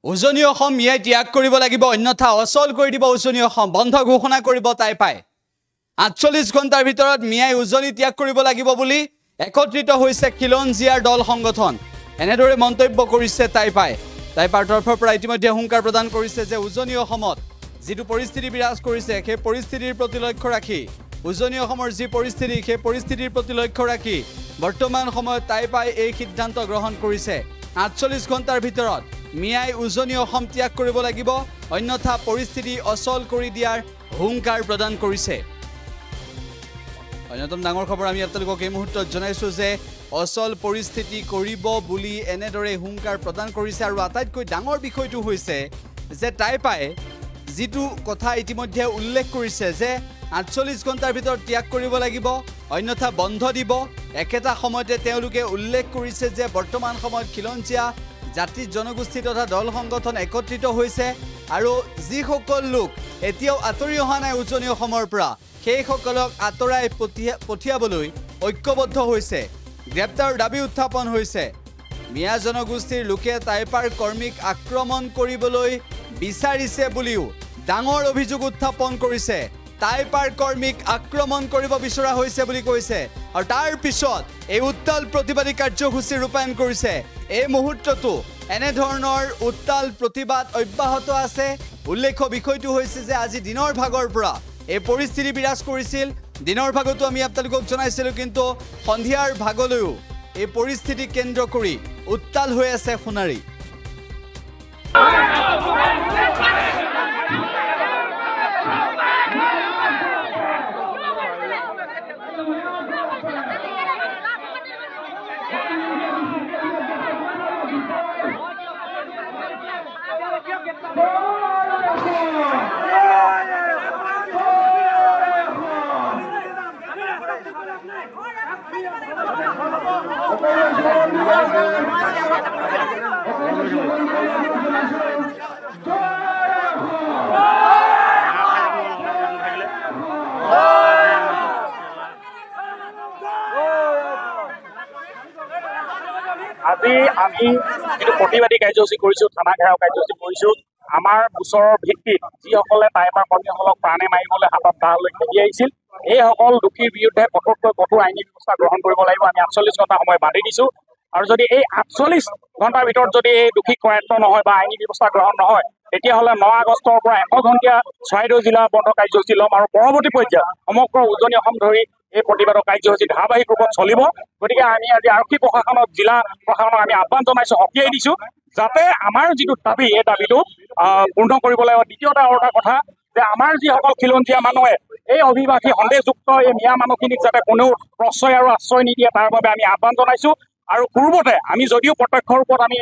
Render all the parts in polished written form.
উজনি অসম মিয়াই ত্যাগ কৰিব লাগিব অন্যথা অচল কৰি দিব উজনি অসম বন্ধ ঘোষণা কৰিব তাই পায় ৪৮ ঘণ্টাৰ ভিতৰত মিয়াই উজনি ত্যাগ কৰিব লাগিব বুলি একত্ৰিত হৈছে খিলঞ্জীয়াৰ দল সংগঠন এনেদৰে মন্তব্য কৰিছে তাই পাৰ তৰফৰ পৰা ইতিমধ্যে হুংকাৰ প্ৰদান কৰিছে যে উজনি অসমত যিটো পৰিস্থিতি বিৰাজ কৰিছে সেই পৰিস্থিতিৰ প্ৰতি লক্ষ্য ৰাখি উজনি অসমৰ যি পৰিস্থিতি সেই পৰিস্থিতিৰ প্ৰতি লক্ষ্য ৰাখি বৰ্তমান সময়ত তাই পাই এই সিদ্ধান্ত গ্ৰহণ কৰিছে ৪৮ ঘণ্টাৰ ভিতৰত মিয়াই উজনি অসম ত্যাগ কৰিব লাগিব অন্যথা পৰিস্থিতি অচল কৰি দিয়াৰ হুংকাৰ প্ৰদান কৰিছে অন্যতম ডাঙৰ খবৰ আমি আপোনালোকক এই মুহূৰ্তত জনাইছো যে অচল পৰিস্থিতি কৰিব বুলি এনেদৰে হুংকাৰ প্ৰদান কৰিছে আৰু আটাইতকৈ ডাঙৰ বিষয়টো হৈছে যে তাই পাই যিটো কথা ইতিমধ্যে উল্লেখ কৰিছে যে ৪৮ ঘণ্টাৰ ভিতৰত ত্যাগ কৰিব লাগিব অন্যথা বন্ধ দিব একেটা সময়তে তেওঁলোকে উল্লেখ কৰিছে যে বৰ্তমান সময়ত খিলঞ্জীয়া জাতি জনগোষ্ঠী তথা দল সংগঠন একত্ৰিত হৈছে আৰু যিসকল লোক এতিয়াও আঁতৰি অহা নাই উজনি অসমৰ পৰা সেইসকলক আঁতৰাই পঠিয়াবলৈ ঐক্যবদ্ধ হৈছে গ্ৰেপ্তাৰ দাবী উত্থাপন হৈছে মিয়া জনগোষ্ঠীৰ লোকে তাইপাৰ কৰ্মীক আক্ৰমণ কৰিবলৈ বিচাৰিছে বুলিও ডাঙৰ অভিযোগ উত্থাপন কৰিছে তাইপাৰ কৰ্মীক আক্ৰমণ কৰিব বিচৰা হৈছে বুলি কৈছে আৰু তাৰ পিছত এই উত্তাল প্ৰতিবাদী কাৰ্যসূচী ৰূপায়ণ কৰিছে এই মুহূৰ্তটো এনে ধৰণৰ উত্তাল প্ৰতিবাদ অব্যাহত আছে উল্লেখ্য বিষয়টো হৈছে যে আজি দিনৰ ভাগৰ পৰা এই পৰিস্থিতি বিৰাজ কৰিছিল দিনৰ ভাগতো আমি আপোনালোকক জনাইছিলোঁ কিন্তু সন্ধিয়াৰ ভাগলৈও এই পৰিস্থিতি কেন্দ্ৰ কৰি উত্তাল হৈ আছে সোণাৰী আজি আমি যিটো প্ৰতিবাদী কাৰ্যসূচী কৰিছোঁ থানা ঘেৰাও কাৰ্যসূচী কৰিছোঁ আমাৰ গোচৰৰ ভিত্তিত যিসকলে তাইপাৰ কৰ্মীসকলক প্ৰাণে মাৰিবলৈ হাতত দাহ লৈ খেলি আহিছিল এইসকল দোষীৰ বিৰুদ্ধে কঠোৰ আইনী ব্যৱস্থা গ্ৰহণ কৰিব লাগিব আমি ৪৮ ঘণ্টা সময় বান্ধি দিছোঁ আৰু যদি এই ৪৮ ঘণ্টাৰ ভিতৰত যদি এই দোষী কৰায়ত্ব নহয় বা আইনী ব্যৱস্থা গ্ৰহণ নহয় তেতিয়াহ'লে ৯ আগষ্টৰ পৰা ১০০ ঘণ্টীয়া চৰাইদেউ জিলা বন্ধ কাৰ্যসূচী ল'ম আৰু পৰৱৰ্তী পৰ্যায়ত সমগ্ৰ উজনি অসম ধৰি এই প্ৰতিবাদৰ কাৰ্যসূচী ধাৰাবাহিক ৰূপত চলিব গতিকে আমি আজি আৰক্ষী প্ৰশাসনক জিলা প্ৰশাসনক আমি আহ্বান জনাইছোঁ সকীয়াই দিছোঁ যাতে আমাৰ যিটো দাবী এই দাবীটো পূৰ্ণ কৰিব লাগিব দ্বিতীয়তে আৰু এটা কথা যে আমাৰ যিসকল খিলঞ্জীয়া মানুহে এই অভিবাসী সন্দেহযুক্ত এই মিয়া মানুহখিনিক যাতে কোনেও প্ৰশ্ৰয় আৰু আশ্ৰয় নিদিয়ে তাৰ বাবে আমি আহ্বান জনাইছোঁ আৰু পূৰ্বতে আমি যদিও প্ৰত্যক্ষ ৰূপত আমি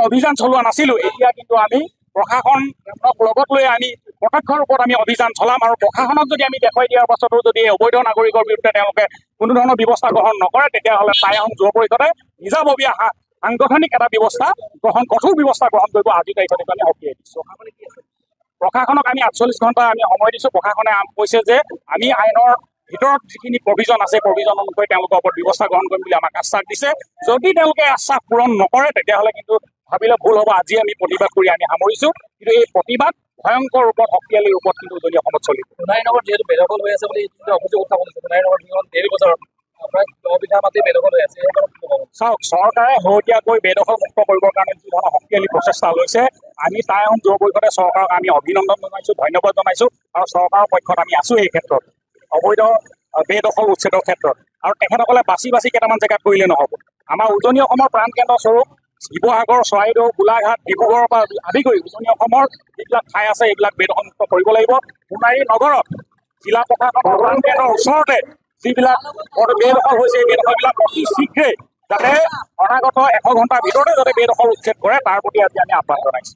অভিযান চলোৱা নাছিলোঁ এতিয়া কিন্তু আমি প্ৰশাসনক লগত লৈ আমি প্ৰত্যক্ষ ৰূপত আমি অভিযান চলাম আৰু প্ৰশাসনক যদি আমি দেখুৱাই দিয়াৰ পাছতো যদি এই অবৈধ নাগৰিকৰ বিৰুদ্ধে তেওঁলোকে কোনো ধৰণৰ ব্যৱস্থা গ্ৰহণ নকৰে তেতিয়াহ'লে টাই আহোম যুৱ পৰিষদে নিজাববীয়া সাংগঠনিক এটা ব্যৱস্থা কঠোৰ ব্যৱস্থা গ্ৰহণ কৰিব আজিৰ তাৰিখত আমি সকীয়াই দিছোঁ প্ৰশাসনক আমি ৪৮ ঘণ্টা আমি সময় দিছোঁ প্ৰশাসনে কৈছে যে আমি আইনৰ ভিতৰত যিখিনি প্ৰভিজন আছে প্ৰভিজন অনুসৰি তেওঁলোকৰ ওপৰত ব্যৱস্থা গ্ৰহণ কৰিম বুলি আমাক আশ্বাস দিছে যদি তেওঁলোকে আশ্বাস পূৰণ নকৰে তেতিয়াহ'লে কিন্তু ভাবিলে ভুল হ'ব আজি আমি প্ৰতিবাদ কৰি আমি সামৰিছোঁ কিন্তু এই প্ৰতিবাদ ভয়ংকৰ ৰূপত শক্তিশালী ৰূপত কিন্তু উজনি অসমত চলিব সোণাৰী নগৰত যিহেতু বেদখল হৈ আছে বুলি অভিযোগ উত্থাপন হৈছে সোণাৰী নগৰ দেৰি বজাৰত আপোনাৰ সুবিধা মাতি বেদখল হৈ আছে চাওক চৰকাৰে শেহতীয়াকৈ বেদখল মুক্ত কৰিবৰ কাৰণে যি ধৰণৰ শক্তিশালী প্ৰচেষ্টা লৈছে আমি টাই আহোম যুৱ পৰিষদে চৰকাৰক আমি অভিনন্দন জনাইছোঁ ধন্যবাদ জনাইছোঁ আৰু চৰকাৰৰ পক্ষত আমি আছোঁ এই ক্ষেত্ৰত অবৈধ বেদখল উচ্ছেদৰ ক্ষেত্ৰত আৰু তেখেতসকলে বাছি কেইটামান জেগাত কৰিলে নহ'ব আমাৰ উজনি অসমৰ প্ৰাণকেন্দ্ৰ স্বৰূপ শিৱসাগৰ চৰাইদেউ গোলাঘাট ডিব্ৰুগড়ৰ পৰা আদি কৰি উজনি অসমৰ যিবিলাক ঠাই আছে এইবিলাক বেদখলমুক্ত কৰিব লাগিব সোণাৰী নগৰত জিলা প্ৰশাসনৰ প্ৰাণকেন্দ্ৰৰ ওচৰতে যিবিলাক বেদখল হৈছে এই বেদখলবিলাক অতি শীঘ্ৰে যাতে অনাগত ১০০ ঘণ্টাৰ ভিতৰতে যাতে বেদখল উচ্ছেদ কৰে তাৰ প্ৰতি আজি আমি আহ্বান জনাইছোঁ